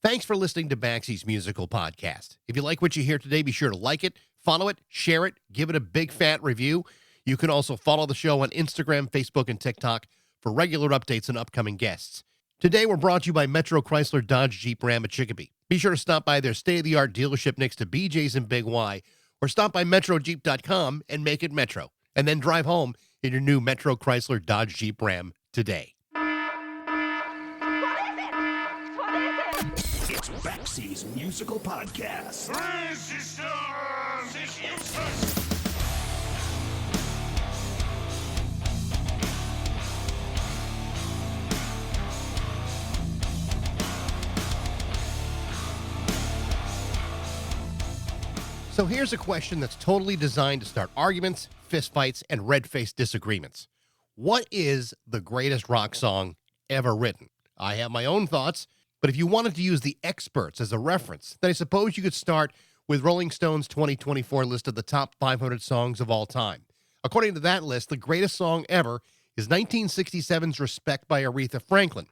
Thanks for listening to Baxie's Musical Podcast. If you like what you hear today, be sure to like it, follow it, share it, give it a big fat review. You can also follow the show on Instagram, Facebook, and TikTok for regular updates and upcoming guests. Today, we're brought to you by Metro Chrysler Dodge Jeep Ram at Chicopee. Be sure to stop by their state-of-the-art dealership next to BJ's and Big Y, or stop by MetroJeep.com and make it Metro, and then drive home in your new Metro Chrysler Dodge Jeep Ram today. It's Baxie's Musical Podcast. Resistance is useless. So here's a question that's totally designed to start arguments, fistfights, and red-faced disagreements. What is the greatest rock song ever written? I have my own thoughts, but if you wanted to use the experts as a reference, then I suppose you could start with Rolling Stone's 2024 list of the top 500 songs of all time. According to that list, the greatest song ever is 1967's Respect by Aretha Franklin.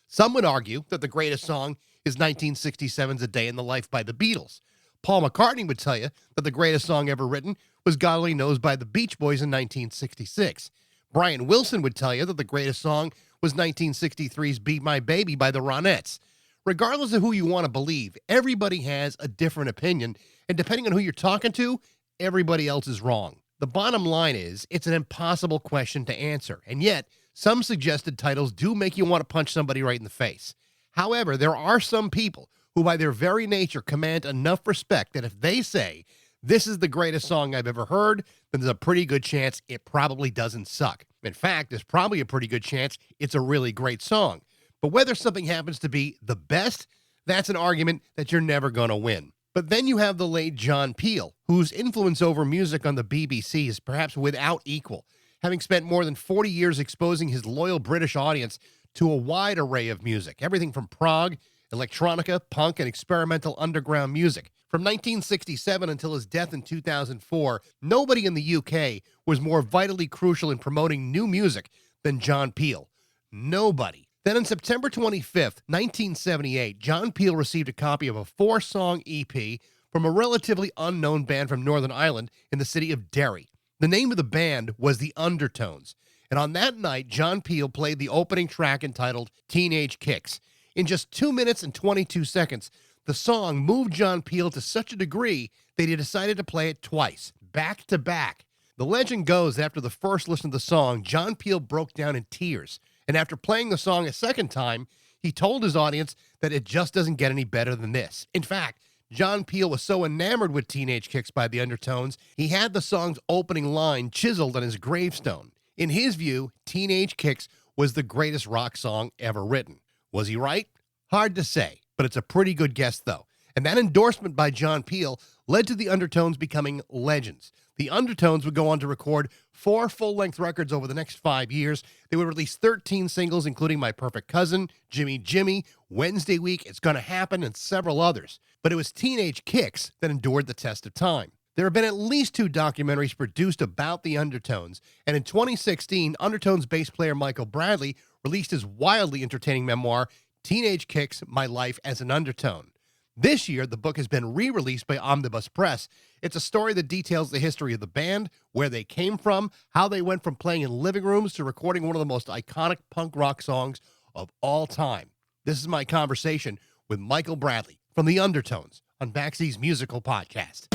Some would argue that the greatest song is 1967's A Day in the Life by the Beatles. Paul McCartney would tell you that the greatest song ever written was God Only Knows by the Beach Boys in 1966. Brian Wilson would tell you that the greatest song was 1963's Be My Baby by the Ronettes. Regardless of who you want to believe, everybody has a different opinion, and depending on who you're talking to, everybody else is wrong. The bottom line is, it's an impossible question to answer, and yet, some suggested titles do make you want to punch somebody right in the face. However, there are some people who by their very nature command enough respect that if they say, this is the greatest song I've ever heard, then there's a pretty good chance it probably doesn't suck. In fact, there's probably a pretty good chance it's a really great song. But whether something happens to be the best, that's an argument that you're never going to win. But then you have the late John Peel, whose influence over music on the BBC is perhaps without equal, having spent more than 40 years exposing his loyal British audience to a wide array of music, everything from prog, electronica, punk, and experimental underground music. From 1967 until his death in 2004, nobody in the UK was more vitally crucial in promoting new music than John Peel. Nobody. Then on September 25th, 1978, John Peel received a copy of a 4-song EP from a relatively unknown band from Northern Ireland in the city of Derry. The name of the band was the Undertones, and on that night, John Peel played the opening track entitled Teenage Kicks. In just 2 minutes and 22 seconds, the song moved John Peel to such a degree that he decided to play it twice, back to back. The legend goes that after the first listen to the song, John Peel broke down in tears. And after playing the song a second time, he told his audience that it just doesn't get any better than this. In fact, John Peel was so enamored with Teenage Kicks by the Undertones, he had the song's opening line chiseled on his gravestone. In his view, Teenage Kicks was the greatest rock song ever written. Was he right? Hard to say, but it's a pretty good guess, though. And that endorsement by John Peel led to the Undertones becoming legends. The Undertones would go on to record 4 full-length records over the next 5 years. They would release 13 singles, including My Perfect Cousin, Jimmy Jimmy, Wednesday Week, It's Gonna Happen, and several others. But it was Teenage Kicks that endured the test of time. There have been at least 2 documentaries produced about the Undertones, and in 2016, Undertones bass player Michael Bradley released his wildly entertaining memoir, Teenage Kicks, My Life as an Undertone. This year, the book has been re-released by Omnibus Press. It's a story that details the history of the band, where they came from, how they went from playing in living rooms to recording one of the most iconic punk rock songs of all time. This is my conversation with Michael Bradley from the Undertones on Baxie's Musical Podcast.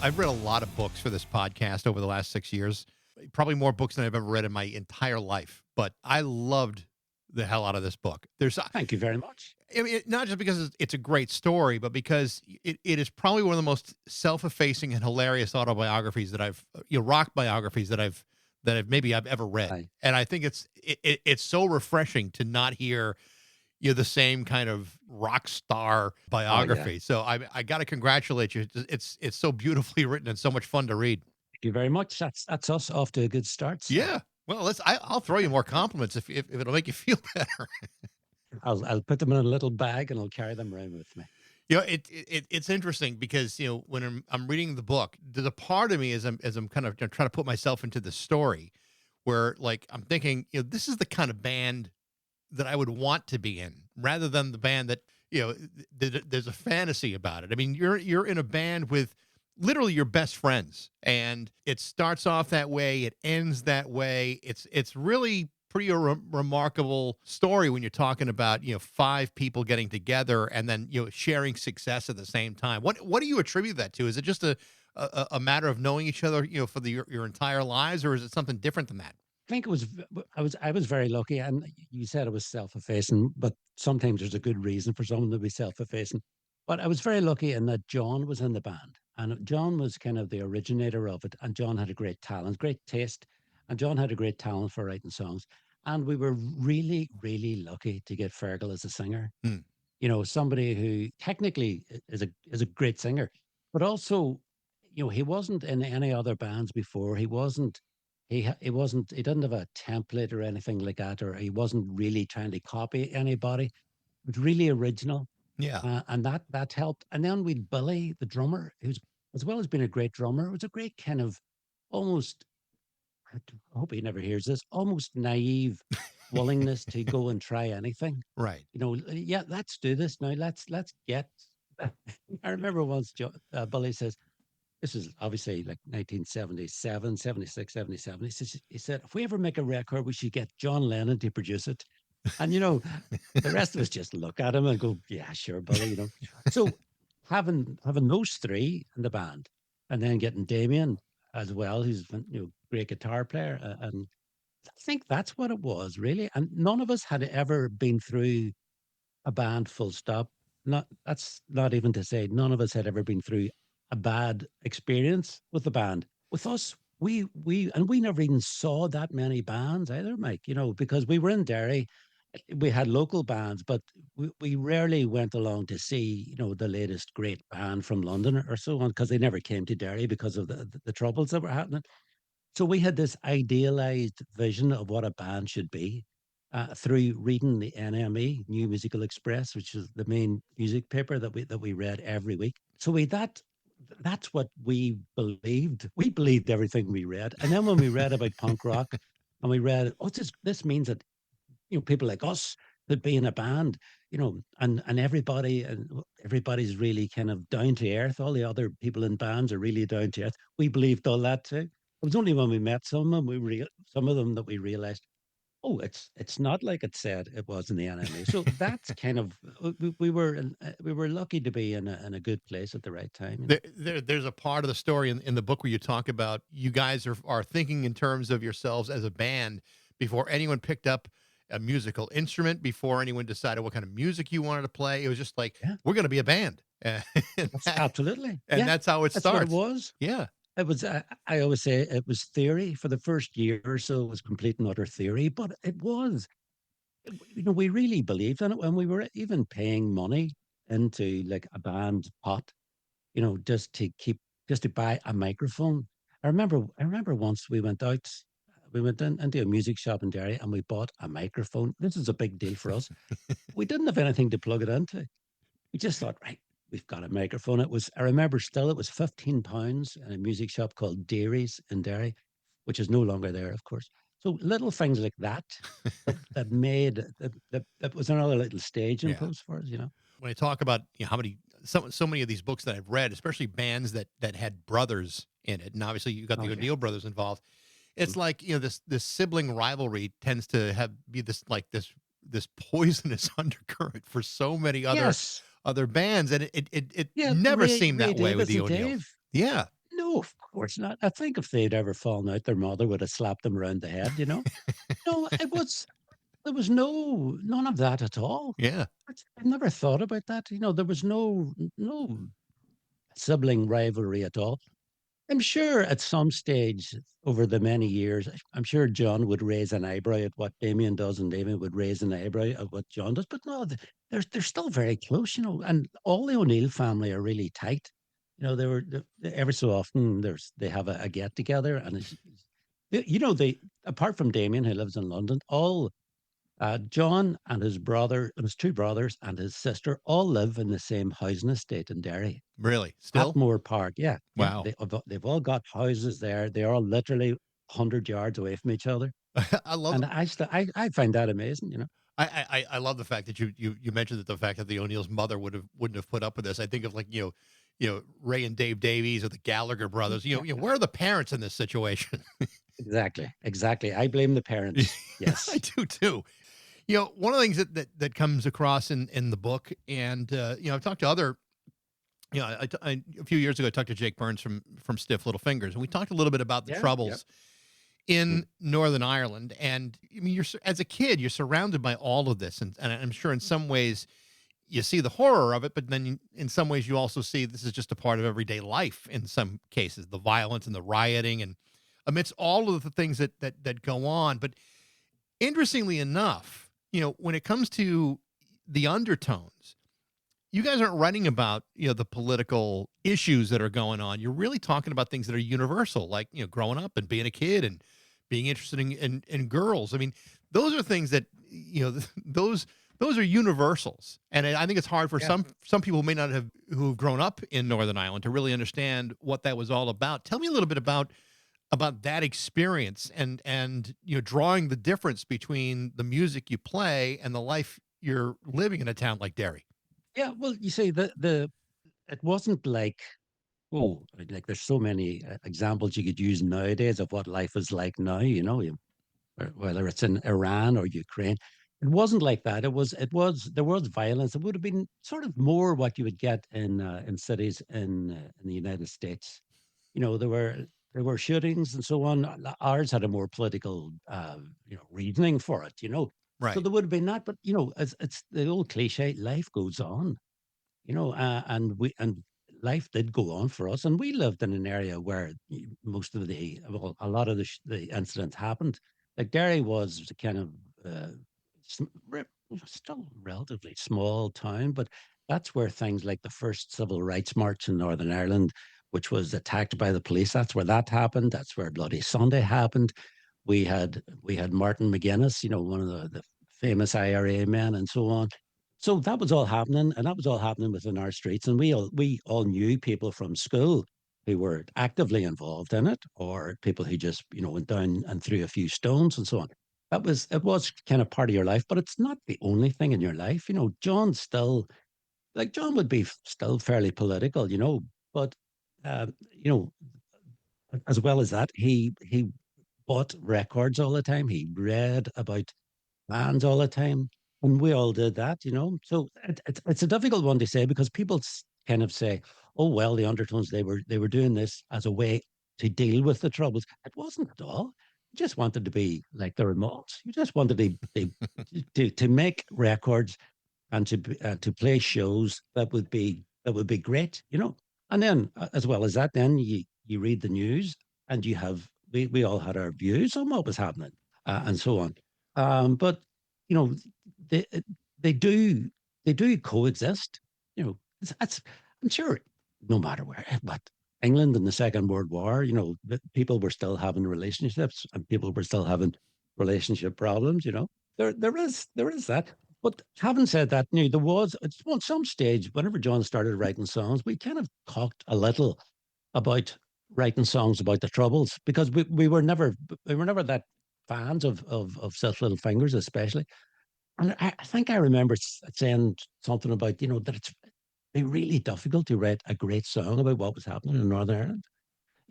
I've read a lot of books for this podcast over the last 6 years, probably more books than I've ever read in my entire life, but I loved the hell out of this book. Thank you very much. I mean, not just because it's a great story, but because it is probably one of the most self-effacing and hilarious autobiographies that rock biographies that I've ever read. Right. And I think it's so refreshing to not hear the same kind of rock star biography. Oh, yeah. So I got to congratulate you. It's so beautifully written and so much fun to read. Thank you very much. That's us off to a good start. So. Yeah. Well, I'll throw you more compliments if it'll make you feel better. I'll put them in a little bag and I'll carry them around with me. It's interesting because when I'm reading the book, there's a part of me as I'm kind of trying to put myself into the story, where like I'm thinking, this is the kind of band that I would want to be in, rather than the band that there's a fantasy about it. I mean, you're in a band with literally your best friends, and it starts off that way, it ends that way. It's really pretty remarkable story when you're talking about five people getting together and then sharing success at the same time. What do you attribute that to? Is it just a matter of knowing each other for your entire lives, or is it something different than that? I think it was I was very lucky, and you said it was self-effacing, but sometimes there's a good reason for someone to be self-effacing. But I was very lucky in that John was in the band, and John was kind of the originator of it, and John had a great talent, great taste, and John had a great talent for writing songs. And we were really, really lucky to get Fergal as a singer. Hmm. Somebody who technically is a great singer, but also, he wasn't in any other bands before. He didn't have a template or anything like that, or he wasn't really trying to copy anybody. It was really original, Yeah. and that helped. And then we'd Billy, the drummer, who's as well as being a great drummer, was a great kind of almost. I hope he never hears this. Almost naive willingness to go and try anything. Right. Yeah, let's do this now. Let's get. I remember once Billy says, this is obviously like 1977, 76, 77. He said, if we ever make a record, we should get John Lennon to produce it. And, the rest of us just look at him and go, yeah, sure, Billy. So having those three in the band, and then getting Damien as well, who's great guitar player. And I think that's what it was, really. And none of us had ever been through a band full stop. That's not even to say none of us had ever been through a bad experience with the band. With us, we never even saw that many bands either, Mike, because we were in Derry. We had local bands, but we rarely went along to see, the latest great band from London or so on, because they never came to Derry because of the troubles that were happening. So we had this idealized vision of what a band should be through reading the NME, New Musical Express, which is the main music paper that we read every week. So that's what we believed. We believed everything we read. And then when we read about punk rock, and we read, oh, this means that people like us could be in a band, and everybody's really kind of down to earth. All the other people in bands are really down to earth. We believed all that too. It was only when we met some of them that we realized, oh, it's not like it said it was in the NME. So that's kind of we were lucky to be in a good place at the right time. There's a part of the story in the book where you talk about you guys are thinking in terms of yourselves as a band before anyone picked up a musical instrument, before anyone decided what kind of music you wanted to play. It was just like, Yeah, we're going to be a band. And, absolutely. and Yeah, that's how it that's what it starts. was. Yeah. It was, I always say it was theory for the first year or so. It was complete and utter theory, but it was, we really believed in it, when we were even paying money into like a band pot, just to just to buy a microphone. I remember once we went into a music shop in Derry and we bought a microphone. This is a big deal for us. We didn't have anything to plug it into. We just thought, right, we've got a microphone. I remember still, it was £15 in a music shop called Dairies in Derry, which is no longer there, of course. So little things like that was another little staging Yeah. post for us. When I talk about how many so many of these books that I've read, especially bands that had brothers in it, and obviously you got Oh the yeah. O'Neill brothers involved. It's Mm. like this sibling rivalry tends to be this poisonous undercurrent for so many Yes. other bands, and it Yeah. never seemed Ray that way with Davis the and O'Neills. Dave. Yeah. No, of course not. I think if they'd ever fallen out, their mother would have slapped them around the head. No, there was none of that at all. Yeah. I never thought about that. There was no sibling rivalry at all. I'm sure at some stage over the many years, I'm sure John would raise an eyebrow at what Damien does, and Damien would raise an eyebrow at what John does. But no, they're still very close. And all the O'Neill family are really tight. Every so often they have a get together, and they apart from Damien, who lives in London, all John and his brother, and his two brothers and his sister all live in the same housing estate in Derry. Really? At Still? Moore Park, yeah, yeah. Wow. They've all got houses there. They are all literally 100 yards away from each other, I love and I find that amazing. I love the fact that you mentioned that the fact that the O'Neills' mother wouldn't have put up with this. I think of like Ray and Dave Davies or the Gallagher brothers. Yeah, Where are the parents in this situation? exactly, exactly. I blame the parents. I Yes. do too. One of the things that comes across in the book, and I've talked to other. A few years ago, I talked to Jake Burns from Stiff Little Fingers, and we talked a little bit about the Yeah. Yep. troubles in Northern Ireland. And I mean, as a kid, you're surrounded by all of this, and I'm sure in some ways you see the horror of it, but then in some ways you also see this is just a part of everyday life. In some cases, the violence and the rioting, and amidst all of the things that go on. But interestingly enough, when it comes to the Undertones, you guys aren't writing about the political issues that are going on. You're really talking about things that are universal, like growing up and being a kid and being interested in girls. I mean, those are things that those are universals, and I think it's hard for Yeah. some people who've grown up in Northern Ireland to really understand what that was all about. Tell me a little bit about that experience, and drawing the difference between the music you play and the life you're living in a town like Derry. Yeah. Well, you see, the it wasn't like, oh, like there's so many examples you could use nowadays of what life is like now. Whether it's in Iran or Ukraine. It wasn't like that. There was violence. It would have been sort of more what you would get in cities in the United States. There were shootings and so on. Ours had a more political reasoning for it. So Right. there would have been that. But it's the old cliche: life goes on. And life did go on for us, and we lived in an area where most of a lot of the incidents happened. Like Derry was kind of still relatively small town, but that's where things like the first civil rights march in Northern Ireland, which was attacked by the police, that's where that happened. That's where Bloody Sunday happened. We had Martin McGuinness, one of the famous IRA men, and so on. So that was all happening, and that was all happening within our streets. And we all knew people from school who were actively involved in it, or people who just went down and threw a few stones and so on. It was kind of part of your life, but it's not the only thing in your life. John would be still fairly political, but uh, you know, as well as that, he bought records all the time. He read about bands all the time, and we all did that. So it's a difficult one to say because people kind of say, "Oh well, the Undertones they were doing this as a way to deal with the troubles." It wasn't at all. You just wanted to be like the Remotes. You just wanted to make records and to play shows that would be great. And then as well as that, then you read the news and we all had our views on what was happening and so on. But you know, they they do they do coexist. That's I'm sure no matter where, but England in the Second World War, people were still having relationships and people were still having relationship problems. There is that. But having said that, there was at some stage whenever John started writing songs, we kind of talked a little about writing songs about the troubles because we were never that fans of Such Little Fingers, especially. And I think I remember saying something about, that it's be really difficult to write a great song about what was happening in Northern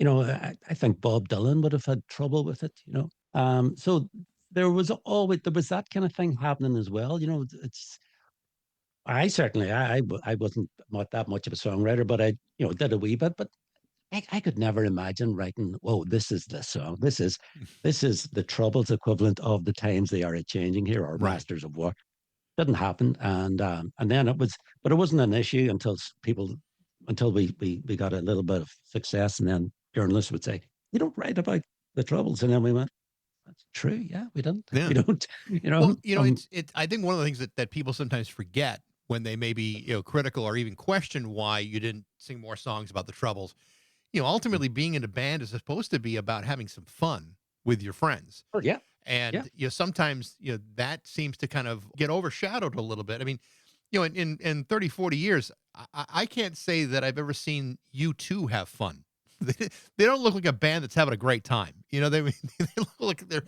Ireland. I think Bob Dylan would have had trouble with it. So there was that kind of thing happening as well. I certainly I wasn't not that much of a songwriter, but I did a wee bit. But I could never imagine writing, "Whoa, this is the song. This is the Troubles equivalent of the times they are a changing here," or Right. Masters of War. Didn't happen, and then but it wasn't an issue until we got a little bit of success, and then journalists would say, "You don't write about the Troubles," and then we went, "That's true. Yeah, we didn't. Yeah. We don't." Well, I think one of the things that people sometimes forget when they may be, critical or even question why you didn't sing more songs about the troubles, ultimately being in a band is supposed to be about having some fun with your friends. Oh, yeah, And, Yeah. sometimes, that seems to kind of get overshadowed a little bit. I mean, in 30, 40 years, I can't say that I've ever seen U2 have fun. They don't look like a band that's having a great time. They look like they're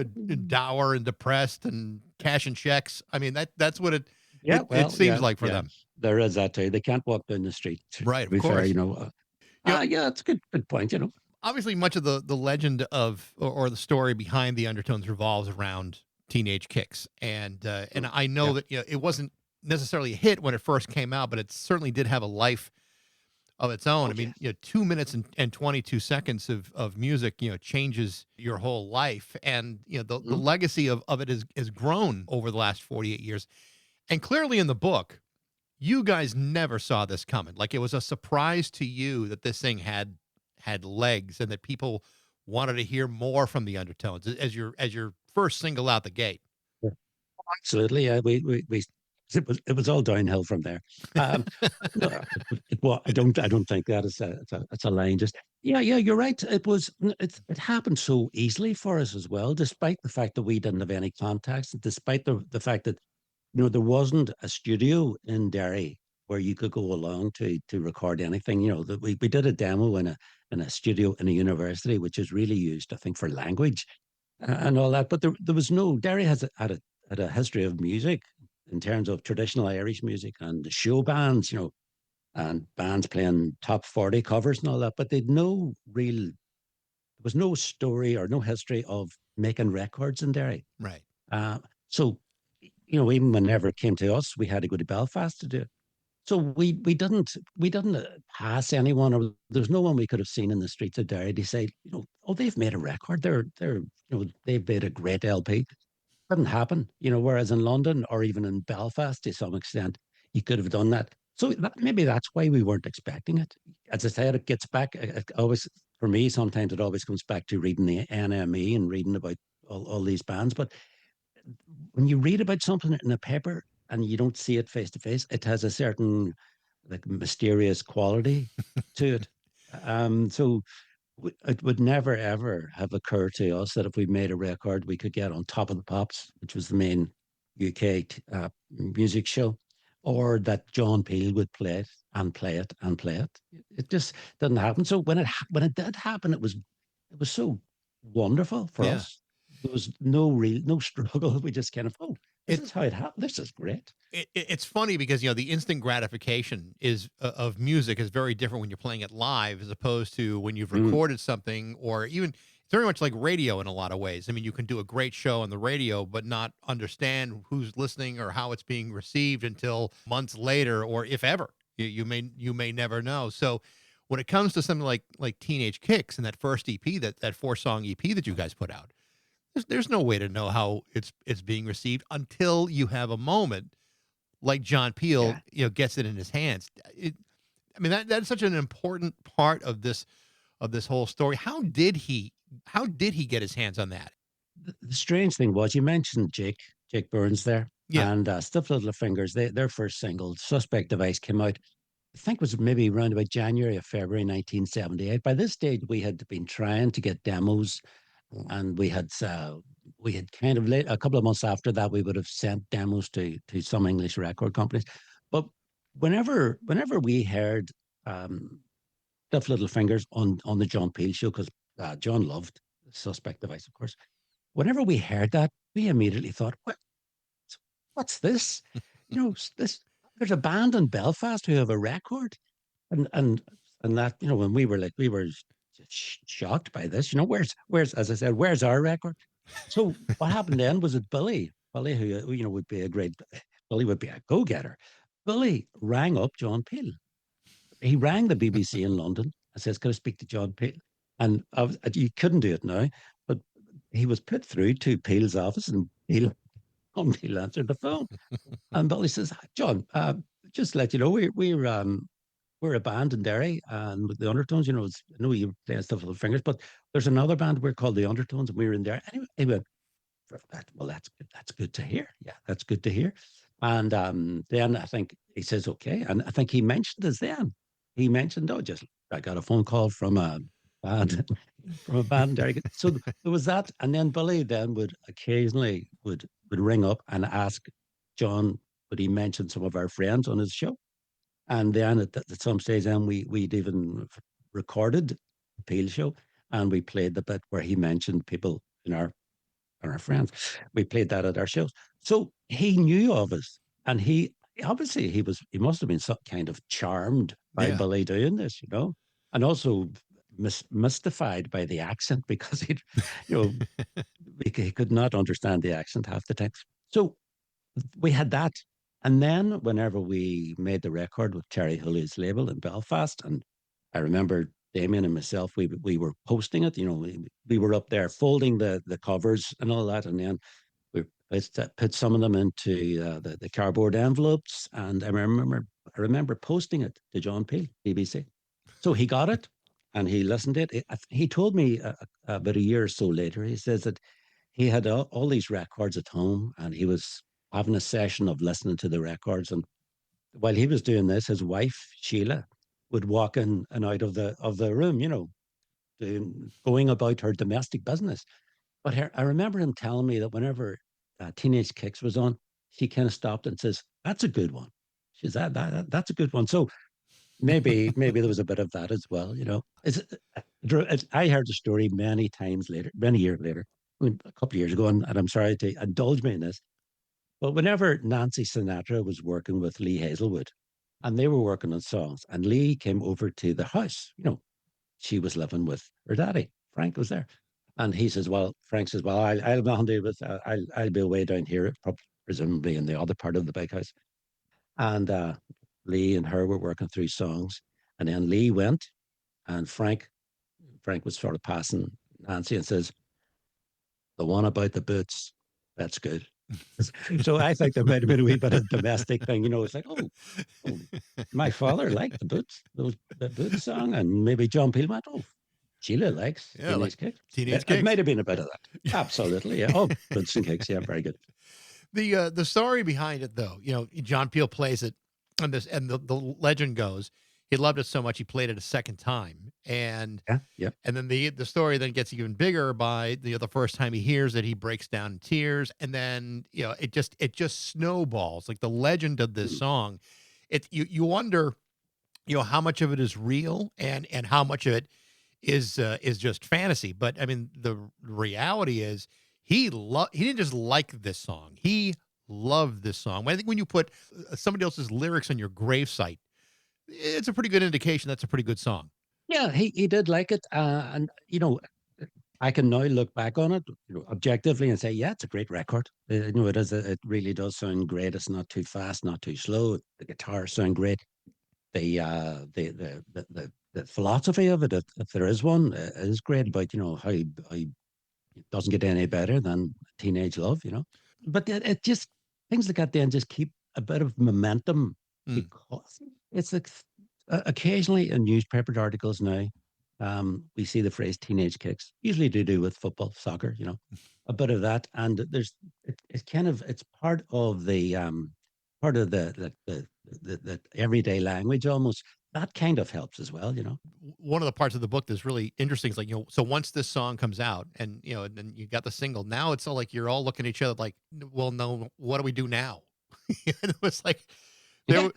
dour and depressed and cashing checks. I mean, that's what it Yeah, it it well, seems yeah, like for yeah. them. There is that too. They can't walk down the street. To Right, of be fair, course. You know, yeah, it's a good point. Obviously much of the legend of or the story behind the Undertones revolves around teenage kicks. And I know Yeah. that it wasn't necessarily a hit when it first came out, but it certainly did have a life of its own. Oh I yeah. mean, 2 minutes and 22 seconds of music, changes your whole life. And, the Mhm. legacy of it has grown over the last 48 years. And clearly in the book, you guys never saw this coming. Like it was a surprise to you that this thing had legs and that people wanted to hear more from the Undertones as your first single out the gate. Yeah. Absolutely. Yeah, we it was all downhill from there. Um, no, well, I don't think that is it's a line. Just yeah, you're right. It happened so easily for us as well, despite the fact that we didn't have any contacts, and despite the fact that there wasn't a studio in Derry where you could go along to record anything. That we did a demo in a studio in a university, which is really used, I think, for language and all that. But there was no Derry had a history of music in terms of traditional Irish music and the show bands, and bands playing top 40 covers and all that. But they'd no real there was no story or no history of making records in Derry. Right. So, even whenever it came to us, we had to go to Belfast to do it. So we didn't pass anyone, or there's no one we could have seen in the streets of Derry to say, oh, they've made a record. They've made a great LP. Couldn't happen, whereas in London or even in Belfast to some extent, you could have done that. So maybe that's why we weren't expecting it. As I said, it gets back, it always, for me, sometimes it always comes back to reading the NME and reading about all these bands. But when you read about something in a paper and you don't see it face to face, it has a certain like mysterious quality to it. So it would never ever have occurred to us that if we made a record, we could get on Top of the Pops, which was the main UK music show, or that John Peel would play it and play it and play it. It just didn't happen. So when it did happen, it was so wonderful for Yeah. us. There was no struggle. We just kind of, oh, this It, is how it happened. This is great. it's funny because the instant gratification is of music is very different when you're playing it live as opposed to when you've Mm, recorded something, or even it's very much like radio in a lot of ways. I mean, you can do a great show on the radio but not understand who's listening or how it's being received until months later, or if ever. You may never know. So when it comes to something like Teenage Kicks and that first EP, that 4-song EP that you guys put out, there's no way to know how it's being received until you have a moment like John Peel, yeah. gets it in his hands. I mean, that's such an important part of this whole story. How did he get his hands on that? The strange thing was you mentioned Jake Burns there, Yeah. and Stiff Little Fingers. Their first single, "Suspect Device," came out. I think was maybe around about January or February 1978. By this stage, we had been trying to get demos, and we had kind of late a couple of months after that we would have sent demos to some English record companies. But whenever we heard um, Stiff Little Fingers on the John Peel show, because John loved Suspect Device, of course. Whenever we heard that, we immediately thought, what's this? This there's a band in Belfast who have a record, and that when we were shocked by this. Where's as I said, where's our record? So what happened then was that Billy, who would be a great Billy would be a go getter. Billy rang up John Peel. He rang the BBC in London and says, "Can I speak to John Peel?" And you couldn't do it now, but he was put through to Peel's office, and Peel answered the phone. And Billy says, "John, just to let you know, we're a band in Derry, and with the Undertones, I know you play stuff with the fingers, but there's another band we're called the Undertones, and we're in there." Anyway, he went, "Well, that's good. That's good to hear. Yeah, that's good to hear." And then I think he says, "Okay," and I think he mentioned us then. He mentioned, "Oh, just I got a phone call from band from a band in Derry. So there was that, and then Billy then would occasionally would ring up and ask John would he mention some of our friends on his show, and then at some stage then we'd even recorded the Peel show, and we played the bit where he mentioned people in our friends. We played that at our shows. So he knew of us, and he obviously he must have been some kind of charmed by Yeah. Billy doing this, and also mystified by the accent because you know, he could not understand the accent half the time. So we had that. And then whenever we made the record with Terry Hulley's label in Belfast, and I remember Damien and myself, we were posting it, we were up there folding the covers and all that. And then we put some of them into the cardboard envelopes. And I remember posting it to John Peel, BBC. So he got it and he listened to it. He told me about a year or so later, he says that he had all these records at home and he was having a session of listening to the records. And while he was doing this, his wife, Sheila, would walk in and out of the room, going about her domestic business. But I remember him telling me that whenever Teenage Kicks was on, she kind of stopped and says, "That's a good one." She said, "That's a good one." So maybe there was a bit of that as well. I heard the story many times later, many years later, I mean, a couple of years ago, and I'm sorry to indulge me in this, but whenever Nancy Sinatra was working with Lee Hazelwood, and they were working on songs, and Lee came over to the house, she was living with her daddy. Frank was there. And he says, Frank says, I'll be handy with, I'll be away down here, presumably in the other part of the big house. And Lee and her were working through songs. And then Lee went, and Frank was sort of passing Nancy and says, "The one about the boots, that's good." So I think there might have been a wee bit of domestic thing, it's like, oh, my father liked the boots song, and maybe John Peel went, "Oh, Sheila likes Teenage Kicks." Teenage It Kicks. might have been a bit of that. Absolutely, yeah. Oh, Boots and Kicks, yeah, very good. The story behind it, though, John Peel plays it, and the legend goes he loved it so much he played it a second time, and Yeah. and then the story then gets even bigger by the first time he hears it, he breaks down in tears, and then it just snowballs like the legend of this song. You wonder how much of it is real and how much of it is just fantasy. But I mean, the reality is he didn't just like this song. He loved this song. I think when you put somebody else's lyrics on your gravesite, it's a pretty good indication that's a pretty good song. Yeah, he did like it. And, I can now look back on it, objectively and say, yeah, it's a great record. It is. It really does sound great. It's not too fast, not too slow. The guitars sound great. The philosophy of it, if there is one, is great about, how it doesn't get any better than teenage love, But it just, things like that then just keep a bit of momentum because it's like occasionally in newspaper articles now, we see the phrase teenage kicks, usually to do with football, soccer, a bit of that. And it's kind of, it's part of part of the everyday language almost. That kind of helps as well. One of the parts of the book that's really interesting is like, so once this song comes out and, and then you got the single, now it's all like, you're all looking at each other like, well, no, what do we do now? And it was like, Yeah,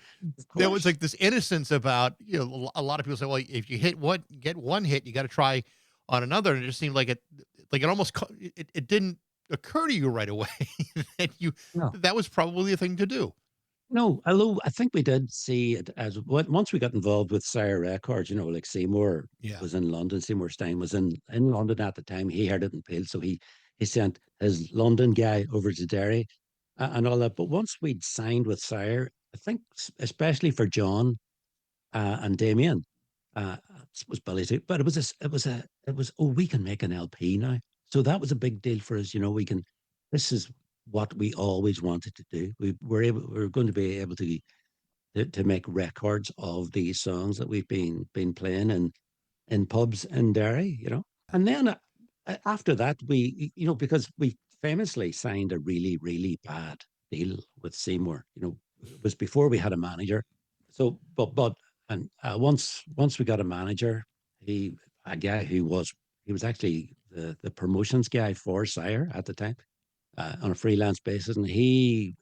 there was like this innocence about, a lot of people say, well, if you get one hit, you got to try on another. And it just seemed like it almost, it didn't occur to you right away that no. that was probably the thing to do. No, although I think we did see it as once we got involved with Sire Records, like Seymour Yeah. was in London, Seymour Stein was in London at the time. He heard it in Peel, so he sent his London guy over to Derry and all that. But once we'd signed with Sire, I think especially for John and Damien, it was Billy too. But we can make an LP now. So that was a big deal for us. We can. This is what we always wanted to do. We're going to be able to make records of these songs that we've been playing in pubs in Derry, And then after that, because we famously signed a really, really bad deal with Seymour, it was before we had a manager. So, but and once we got a manager, he a guy who was actually the promotions guy for Sire at the time, on a freelance basis, and he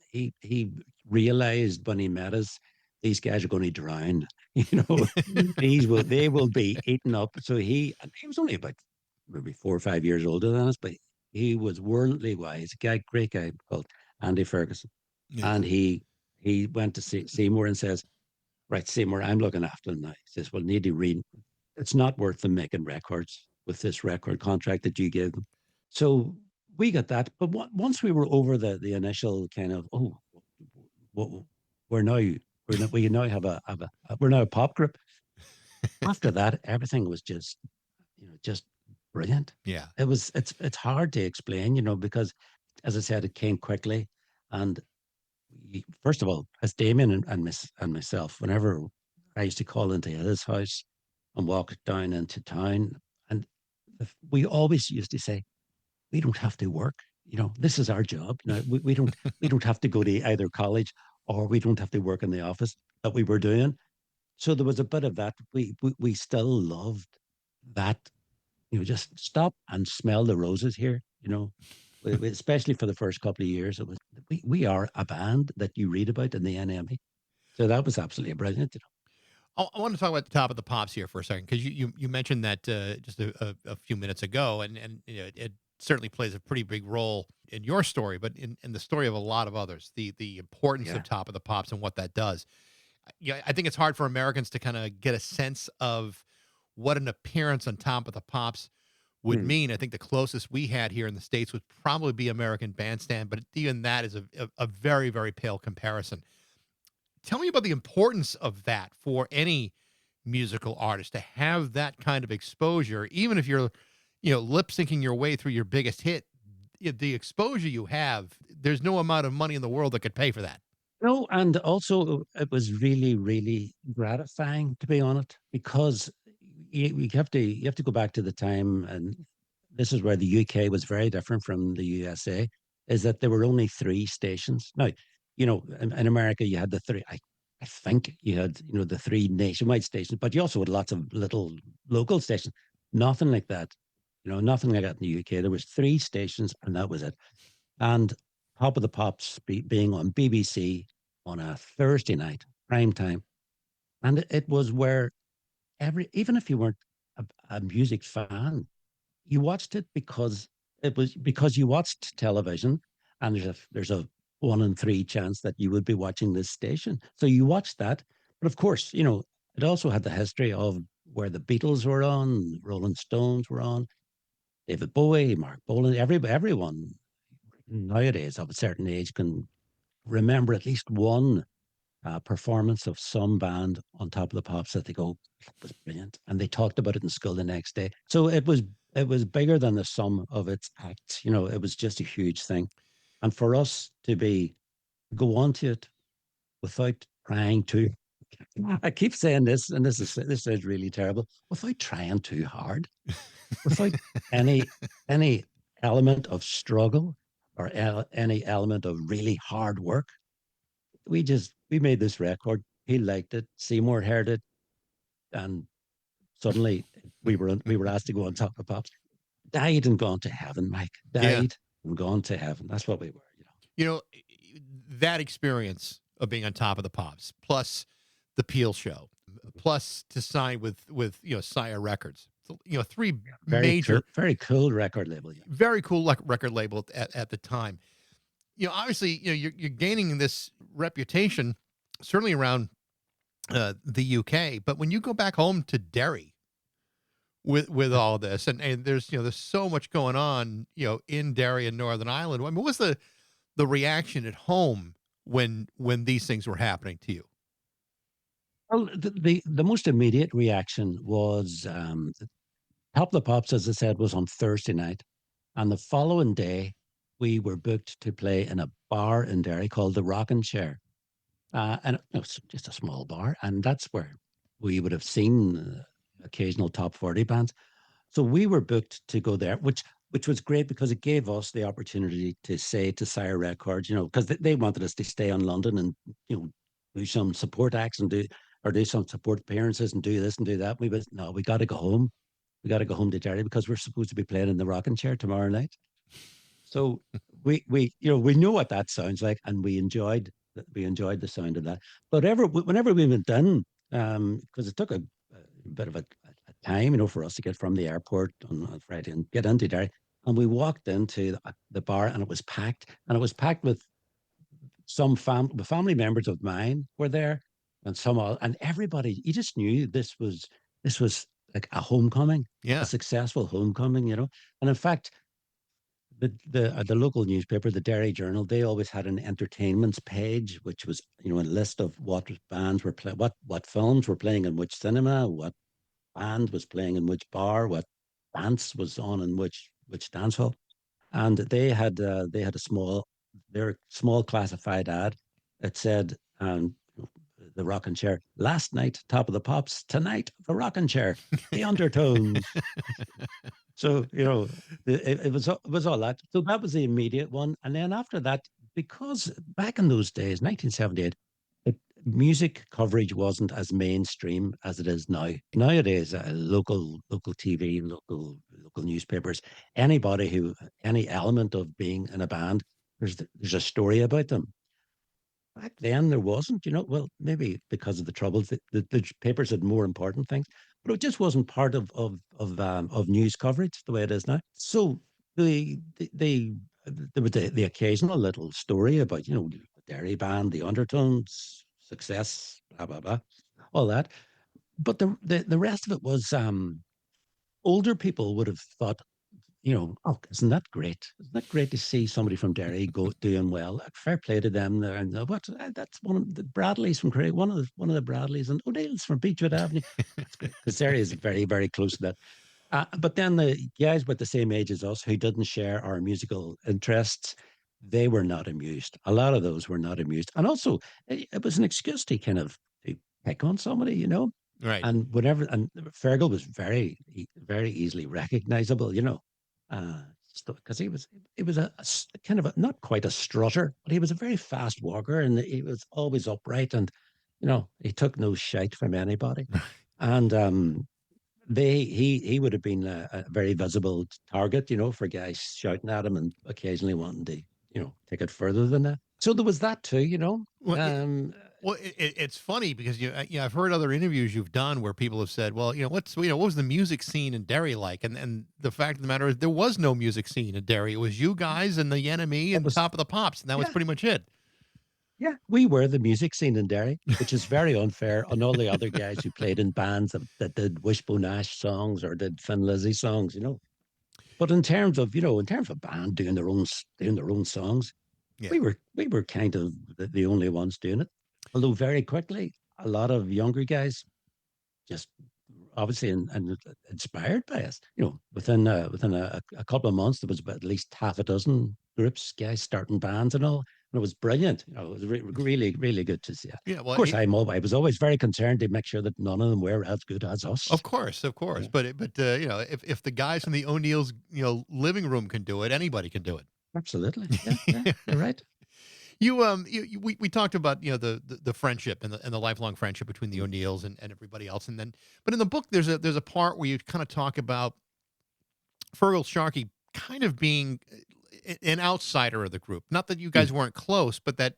realized when he met us, these guys are going to drown. They will be eaten up. So he was only about maybe 4 or 5 years older than us, but he was worldly wise. A guy, great guy called Andy Ferguson, Yeah. and he went to see Seymour and says, "Right, Seymour, I'm looking after him now." He says, "Well, need to read. It's not worth them making records with this record contract that you gave them." So we got that. But once we were over the initial kind of, what, we're now we now we're now a pop group. After that, everything was just brilliant. Yeah. It's hard to explain, because, as I said, it came quickly. And first of all, as Damien and myself, whenever I used to call into his house and walk down into town, and we always used to say, we don't have to work. This is our job. Now we don't have to go to either college, or we don't have to work in the office that we were doing. So there was a bit of that. We still loved that. Just stop and smell the roses here. Especially for the first couple of years, it was we are a band that you read about in the NME. So that was absolutely brilliant. I want to talk about the Top of the Pops here for a second, because you mentioned that just a few minutes ago, and it certainly plays a pretty big role in your story, but in the story of a lot of others, the importance Yeah. of Top of the Pops and what that does. Yeah, I think it's hard for Americans to kind of get a sense of what an appearance on Top of the Pops would Hmm. mean. I think the closest we had here in the States would probably be American Bandstand, but even that is a very, very pale comparison. Tell me about the importance of that for any musical artist, to have that kind of exposure, even if you're, lip syncing your way through your biggest hit. The exposure you have, there's no amount of money in the world that could pay for that. No, and also it was really, really gratifying to be on it, because you have to go back to the time, and this is where the UK was very different from the USA, is that there were only three stations. Now, in America you had the three. I think you had the three nationwide stations, but you also had lots of little local stations. Nothing like that. Nothing like that in the UK. There was three stations, and that was it. And Top of the Pops being on BBC on a Thursday night, prime time. And it was where even if you weren't a music fan, you watched it because you watched television, and there's a 1 in 3 chance that you would be watching this station. So you watched that. But of course, it also had the history of where the Beatles were on, Rolling Stones were on, David Bowie, Mark Bolan, everyone nowadays of a certain age can remember at least one performance of some band on Top of the Pops that they go, "It was brilliant," and they talked about it in school the next day. So it was bigger than the sum of its acts. It was just a huge thing, and for us to go on to it without trying to. I keep saying this, and this is really terrible. Without trying too hard, without any any element of struggle, or any element of really hard work. We made this record. He liked it. Seymour heard it, and suddenly we were asked to go on Top of Pops. Died and gone to heaven, Mike. Yeah. Died and gone to heaven. That's what we were. You know, that experience of being on Top of the Pops, plus the Peel show, plus to sign with Sire Records. So, three major, Very cool record label. Yeah. very cool record label at the time. Obviously, you're gaining this reputation, certainly around the UK. But when you go back home to Derry with all this, and there's so much going on, in Derry and Northern Ireland. I mean, what was the reaction at home when these things were happening to you? Well, the most immediate reaction was, Top of the Pops, as I said, was on Thursday night, and the following day we were booked to play in a bar in Derry called the Rockin' Chair, and it was just a small bar, and that's where we would have seen occasional top 40 bands. So we were booked to go there, which was great because it gave us the opportunity to say to Sire Records, because they wanted us to stay in London and do some support acts and do some support appearances and do this and do that. We was no, we got to go home. we got to go home to Derry because we're supposed to be playing in the rocking chair tomorrow night. So we know what that sounds like, and we enjoyed the sound of that. But whenever we went in, because it took a bit of a time, for us to get from the airport on Friday and get into Derry, and we walked into the bar, and it was packed, with the family members of mine were there, and and everybody. You just knew this was like a homecoming, a Yeah. successful homecoming, And in fact, the local newspaper, the Derry Journal, they always had an entertainments page, which was a list of what bands were playing, what films were playing in which cinema, what band was playing in which bar, what dance was on in which dance hall, and they had their small classified ad. It said, the rocking chair last night, Top of the Pops, tonight the rocking chair, the Undertones. So it was all that. So that was the immediate one, and then after that, because back in those days, 1978, it, music coverage wasn't as mainstream as it is now. Nowadays, local TV, local newspapers, any element of being in a band, there's a story about them. Back then, there wasn't. Well, maybe because of the troubles, the papers had more important things, but it just wasn't part of news coverage the way it is now. So there was the occasional little story about the Derry band, the Undertones, success, blah blah blah, all that. But the rest of it was, older people would have thought, oh, isn't that great? Isn't that great to see somebody from Derry doing well? Fair play to them. And that's one of the Bradleys from Craig, one of the Bradleys, and O'Neill's from Beechwood Avenue. That's great because Derry is very, very close to that. But then the guys with the same age as us who didn't share our musical interests, they were not amused. A lot of those were not amused, and also it was an excuse to pick on somebody. Right. And Fergal was very easily recognizable, because he was a kind of not quite a strutter, but he was a very fast walker, and he was always upright, and he took no shite from anybody, and he would have been a very visible target, for guys shouting at him and occasionally wanting to, take it further than that. So there was that too, Well, Um, Well, it's funny because I've heard other interviews you've done where people have said, well, what was the music scene in Derry like? And the fact of the matter is there was no music scene in Derry. It was you guys and the Enemy that and was Top of the Pops, and that was yeah, pretty much it. yeah. We were the music scene in Derry, which is very unfair on all the other guys who played in bands that did Wishbone Ash songs or did Thin Lizzy songs. But in terms of band doing their own songs, Yeah. we were kind of the only ones doing it. Although very quickly, a lot of younger guys just obviously and inspired by us. Within a couple of months, there was about at least half a dozen groups, guys starting bands and all. And it was brilliant. It was really, really good to see. Of Yeah. Well, course, I was always very concerned to make sure that none of them were as good as us. of course, of course. Yeah, But if the guys from the O'Neills, living room can do it, anybody can do absolutely. Yeah, yeah, it. you're right. We talked about the friendship and the lifelong friendship between the O'Neills and everybody else, and then but in the book there's a part where you kind of talk about Fergal Sharkey kind of being an outsider of the group. Not that you Mm. guys weren't close, but that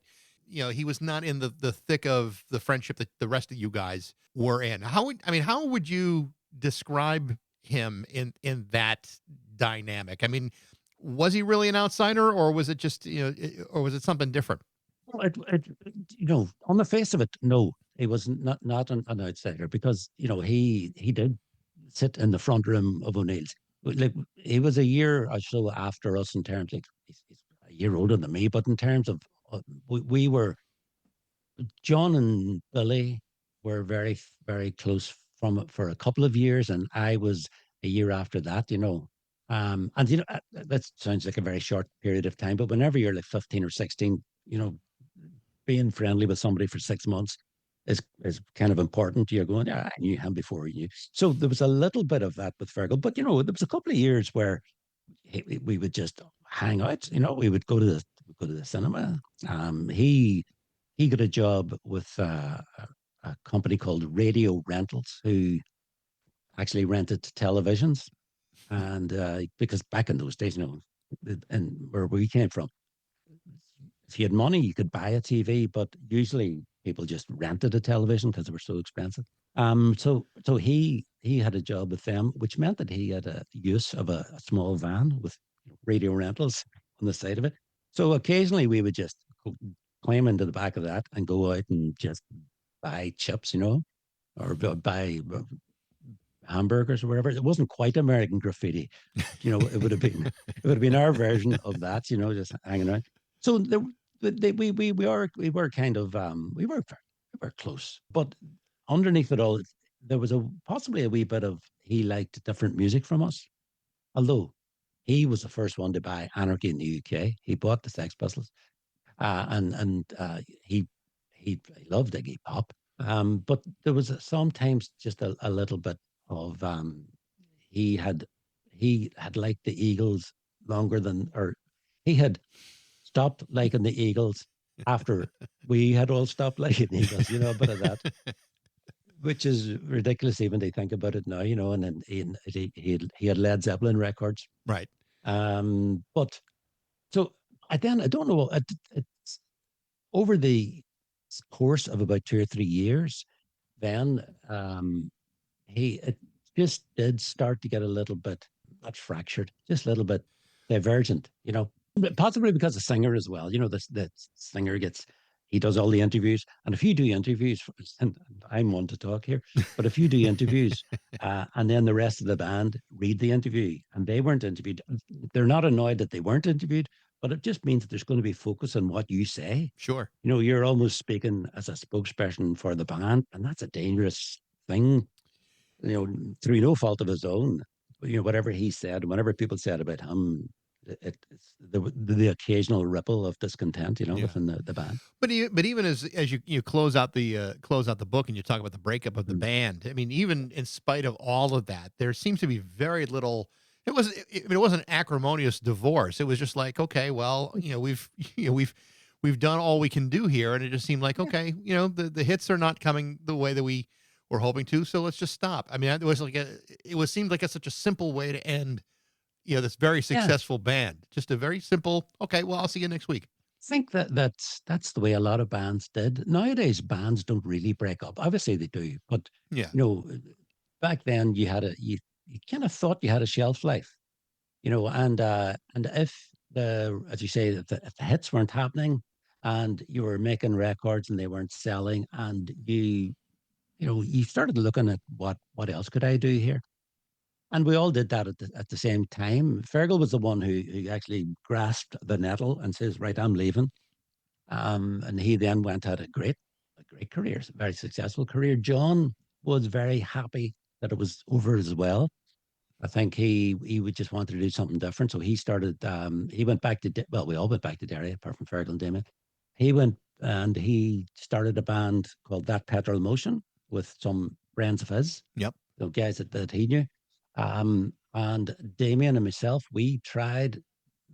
he was not in the thick of the friendship that the rest of you guys were in. How would you describe him in that dynamic? I mean, was he really an outsider, or was it just or was it something different? Well, on the face of it, no, he was not an outsider because he did sit in the front room of O'Neill's. Like he was a year or so after us in terms of he's a year older than me, but in terms of we were John and Billy were very very close for a couple of years, and I was a year after that. And that sounds like a very short period of time, but whenever you're like 15 or 16, being friendly with somebody for 6 months is kind of important. You're going, yeah, I knew him before you knew. So there was a little bit of that with Fergal, but there was a couple of years where we would just hang out. We would go to the cinema. He got a job with a company called Radio Rentals, who actually rented televisions. And because back in those days, and where we came from, if you had money, you could buy a TV, but usually people just rented a television because they were so expensive. So he had a job with them, which meant that he had a use of a small van with radio rentals on the side of it. So occasionally we would just climb into the back of that and go out and just buy chips, or buy hamburgers or whatever. It wasn't quite American graffiti. It would have been our version of that, just hanging around. So we were kind of we were close, but underneath it all, there was possibly a wee bit of he liked different music from us. Although he was the first one to buy Anarchy in the UK, he bought the Sex Pistols, and he loved Iggy Pop. But there was sometimes just a little bit of he had he had liked the Eagles longer than, or he had stopped liking the Eagles after we had all stopped liking the Eagles. A bit of that, which is ridiculous even to think about it now. And then he had Led Zeppelin records. Right. But so I don't know. It's over the course of about 2 or 3 years, then it just did start to get a little bit, not fractured, just a little bit divergent, possibly because the singer as well. The singer he does all the interviews. And if you do interviews, and I'm one to talk here, but if you do interviews and then the rest of the band read the interview and they weren't interviewed, they're not annoyed that they weren't interviewed, but it just means that there's going to be focus on what you say. Sure. You're almost speaking as a spokesperson for the band, and that's a dangerous thing, through no fault of his own. Whatever he said, whatever people said about him, it's the occasional ripple of discontent, within the band. But even as you close out the book and you talk about the breakup of the band, I mean, even in spite of all of that, there seems to be very little. It wasn't an acrimonious divorce. It was just like, okay, well, we've done all we can do here, and it just seemed like, okay, the hits are not coming the way that we were hoping to, so let's just stop. I mean, it seemed like such a simple way to end, this very successful band. Just a very simple, okay, well, I'll see you next week. I think that's the way a lot of bands did. Nowadays, bands don't really break up. Obviously, they do, but Yeah. Back then you kind of thought you had a shelf life, and if as you say, if the hits weren't happening, and you were making records and they weren't selling, and you started looking at what else could I do here. And we all did that at the same time. Fergal was the one who actually grasped the nettle and says, right, I'm leaving. And he then went had a great career, a very successful career. John was very happy that it was over as well. I think he would just wanted to do something different. So he started, he went back to, we all went back to Derry, apart from Fergal and Damien. He went and he started a band called That Petrol Motion with some friends of his. Yep. Guys that he knew. And Damien and myself, we tried.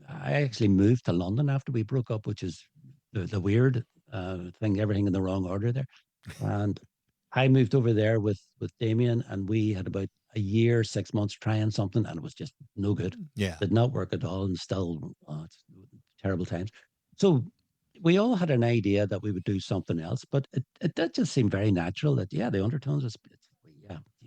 I actually moved to London after we broke up, which is the weird thing, everything in the wrong order there. And I moved over there with Damien, and we had about a year, 6 months trying something, and it was just no good. Yeah. Did not work at all, and still terrible times. So we all had an idea that we would do something else, but it did just seem very natural that, the Undertones was,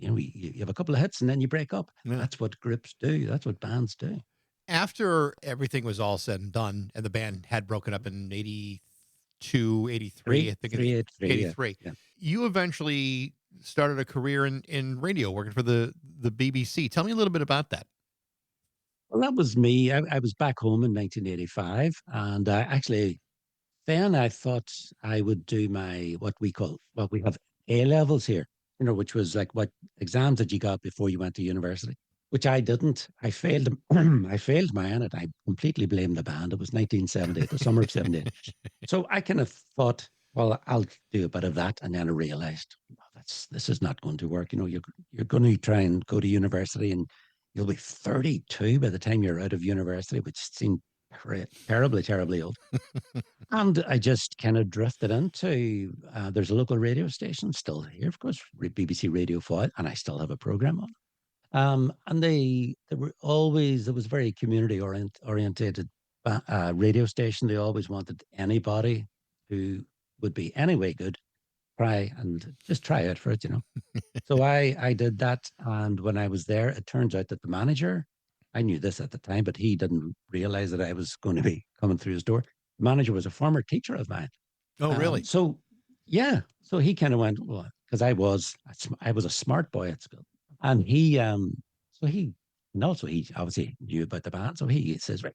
you have a couple of hits and then you break up. Yeah. That's what groups do. That's what bands do. After everything was all said and done, and the band had broken up in 82, 83, I think. 83. Yeah. You eventually started a career in radio, working for the BBC. Tell me a little bit about that. Well, that was me. I was back home in 1985, and then I thought I would do what we have A levels here, which was like what exams that you got before you went to university, which I didn't. I failed. I failed mine, and I completely blamed the band. It was 1970, the summer of 78. So I kind of thought, well, I'll do a bit of that, and then I realized, this is not going to work. You're going to try and go to university, and you'll be 32 by the time you're out of university, which seemed terribly, terribly old. And I just kind of drifted into, there's a local radio station still here, of course, BBC Radio 5, and I still have a program on. And they were always, it was very community orientated radio station. They always wanted anybody who would be anyway good, try and just try out for it, you know. So I did that. And when I was there, it turns out that the manager, I knew this at the time, but he didn't realize that I was going to be coming through his door. The manager was a former teacher of mine. Oh, really? So yeah, so he kind of went, well, because I was a smart boy at school, and so he, and also he obviously knew about the band, so he says, right,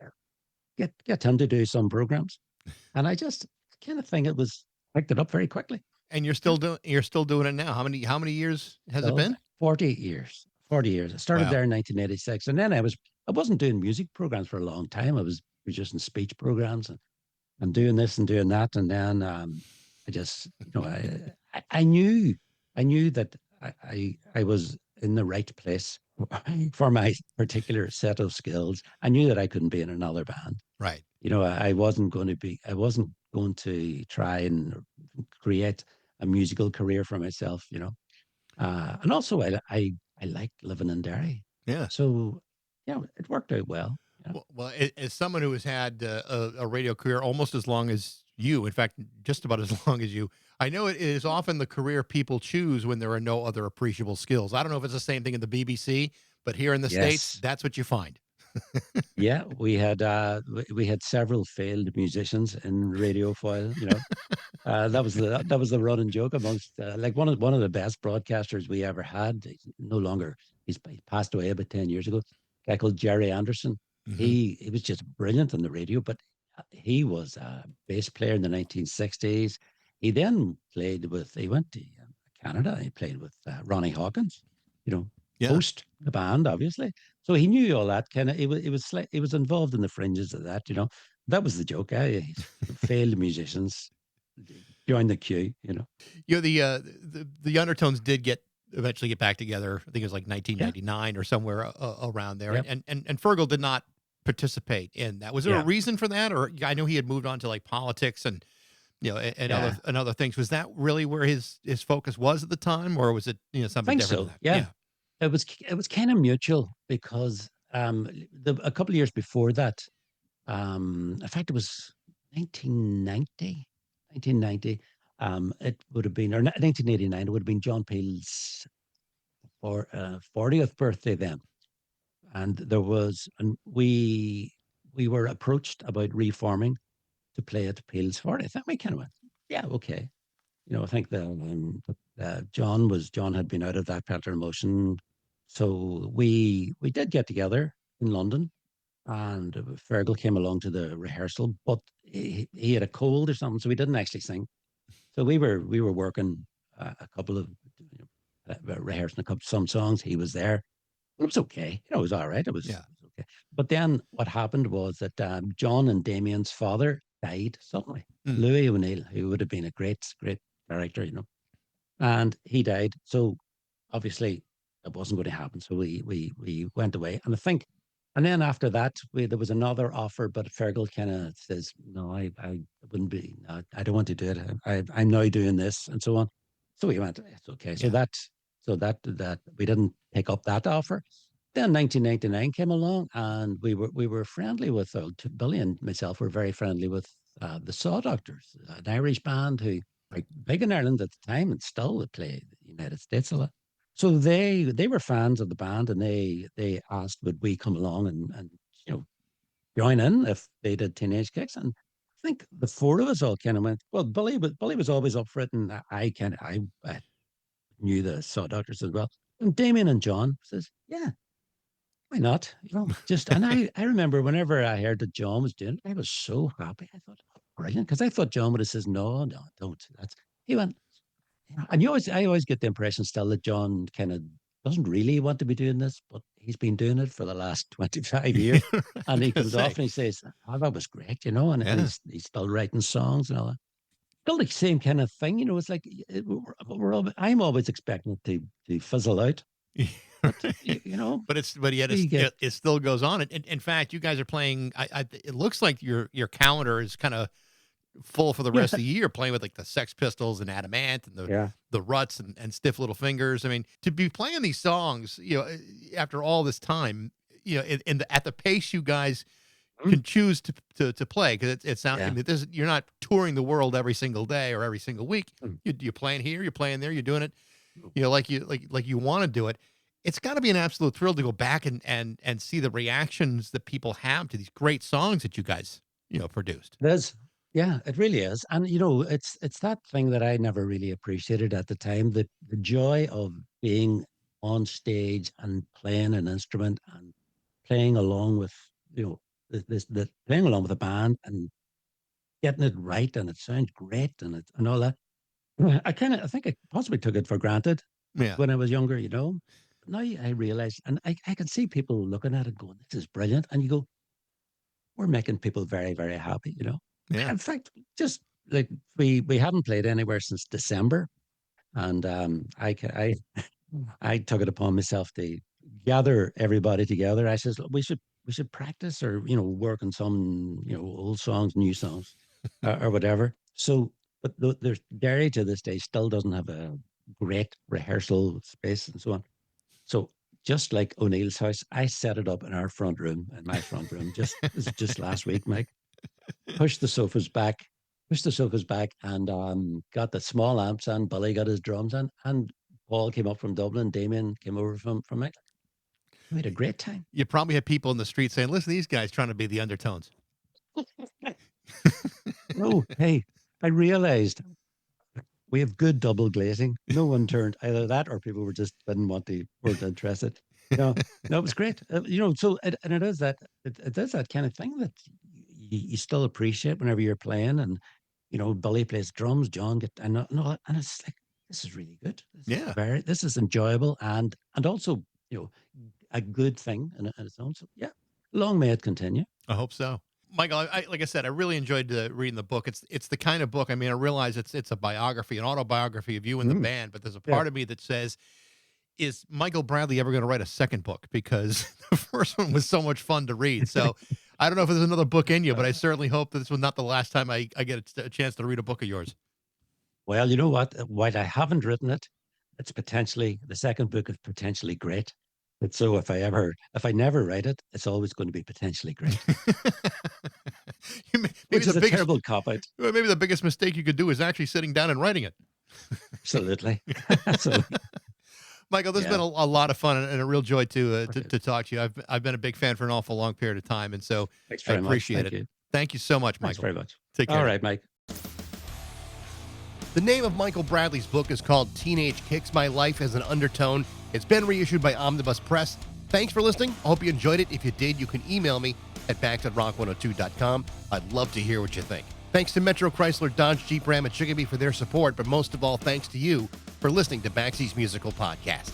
get him to do some programs, and I just kind of think it was picked it up very quickly. And you're still doing it now. How many years has it So been? 40 years, 40 years. I started Wow. there in 1986, and then I wasn't doing music programs for a long time. I was producing speech programs and doing this and doing that, and then I just, I knew that I was in the right place for my particular set of skills. I knew that I couldn't be in another band. Right. I wasn't going to try and create a musical career for myself. And also I liked living in Derry, Yeah. so yeah, it worked out well. Yeah. Well, as someone who has had a radio career almost as long as you, in fact, just about as long as you, I know it is often the career people choose when there are no other appreciable skills. I don't know if it's the same thing in the BBC, but here in the States, Yes. that's what you find. Yeah, we had several failed musicians in radiophile. That was the running joke amongst like one of the best broadcasters we ever had. He's no longer. He passed away about 10 years ago. A guy called Jerry Anderson. Hmm. He was just brilliant on the radio, but he was a bass player in the 1960s. He then played with. He went to Canada. He played with Ronnie Hawkins. You know, Yeah. host the band, obviously. So he knew all that kind of. He was involved in the fringes of that. That was the joke. Failed musicians join the queue. The Undertones did eventually get back together. I think it was like Yeah. 1999 or somewhere around there. Yep. And Fergal did not participate in that. Was there a Yeah. reason for that? Or I know he had moved on to like politics and Yeah. other things. Was that really where his focus was at the time, or was it I something think different so. than that? Yeah. It was kind of mutual because a couple of years before that, in fact, it was 1990, 1990. It would have been, or 1989, it would have been John Peel's 40th birthday then. And and we were approached about reforming to play at Peel's 40th. And we kind of went, yeah, okay. I think John had been out of that particular motion. So we did get together in London, and Fergal came along to the rehearsal, but he had a cold or something, so we didn't actually sing. So we were working a couple of rehearsing some songs. He was there. It was okay. It was all right. Yeah. It was okay. But then what happened was that John and Damien's father died suddenly. Mm. Louis O'Neill, who would have been a great character, and he died. So obviously it wasn't going to happen. So we went away, and I think, and then after that, there was another offer, but Fergal kind of says, "No, I wouldn't be. No, I don't want to do it. I'm now doing this, and so on." So we went, "It's okay." So Yeah. that we didn't pick up that offer. Then 1999 came along, and we were friendly with Billy and myself were very friendly with the Saw Doctors, an Irish band who like big in Ireland at the time and still play the United States a lot. So they were fans of the band, and they asked would we come along and join in if they did Teenage Kicks. And I think the four of us all kind of went, well, Billy was always up for it, and I knew the Saw Doctors as well. And Damien and John says, yeah, why not? And I remember whenever I heard that John was doing it, I was so happy. I thought, oh, brilliant, because I thought John would have says, no, no, don't. He went, and I always get the impression still that John kind of doesn't really want to be doing this, but he's been doing it for the last 25 years. I And was he gonna comes say. off and he says, oh, that was great, and Yeah. he's still writing songs and all that. Still the same kind of thing, it's like I'm always expecting it to fizzle out. But, But yet you get, it still goes on. In fact, you guys are playing. It looks like your calendar is kind of full for the rest of the year, playing with like the Sex Pistols and Adamant and Yeah. the Ruts and Stiff Little Fingers. I mean, to be playing these songs, after all this time, at the pace you guys can choose to play, because it sounds. Yeah. I mean, you're not touring the world every single day or every single week. You're playing here, you're playing there, you're doing it, like you want to do it. It's got to be an absolute thrill to go back and see the reactions that people have to these great songs that you guys produced. It is. Yeah, it really is. And it's that thing that I never really appreciated at the time, the joy of being on stage and playing an instrument and playing along with, the playing along with a band and getting it right, and it sounds great, and all that. I think I possibly took it for granted Yeah. when I was younger, But now I realize, and I can see people looking at it going, this is brilliant. And you go, we're making people very, very happy, Yeah. In fact, just like we hadn't played anywhere since December, and I took it upon myself to gather everybody together. I says, "Look, we should practice, or work on some old songs, new songs, or whatever." So, but there's Derry to this day still doesn't have a great rehearsal space and so on. So just like O'Neill's house, I set it up in our front room, in my front room, just last week, Mike. Pushed the sofas back, and got the small amps, and Billy got his drums, and Paul came up from Dublin, Damien came over from England. We had a great time. You probably had people in the street saying, "Listen, these guys trying to be the Undertones." No, hey, I realized we have good double glazing. No one turned either that, or people weren't interested. No, it was great. So and it is that it is that kind of thing that you still appreciate whenever you're playing, and Billy plays drums, John and it's like, this is really good. This is enjoyable, and also a good thing in its own. So yeah, long may it continue. I hope so. Michael, like I said, I really enjoyed reading the book. It's the kind of book, I mean, I realize it's a biography, an autobiography of you and the band, but there's a part of me that says, is Michael Bradley ever going to write a second book? Because the first one was so much fun to read. So I don't know if there's another book in you, but I certainly hope that this was not the last time I get a chance to read a book of yours. Well, you know what? While I haven't written it, the second book is potentially great. But so if I never write it, it's always going to be potentially great. Which is a terrible cop-out. Maybe the biggest mistake you could do is actually sitting down and writing it. Absolutely. Absolutely. Michael, this has been a lot of fun and a real joy to talk to you. I've been a big fan for an awful long period of time, and so I appreciate it. Thank you so much, Michael. Thanks very much. Take care. All right, Mike. The name of Michael Bradley's book is called Teenage Kicks: My Life as an Undertone. It's been reissued by Omnibus Press. Thanks for listening. I hope you enjoyed it. If you did, you can email me at bax@rock102.com. I'd love to hear what you think. Thanks to Metro Chrysler, Dodge, Jeep, Ram, and Chicopee for their support, but most of all, thanks to you for listening to Baxie's Musical Podcast.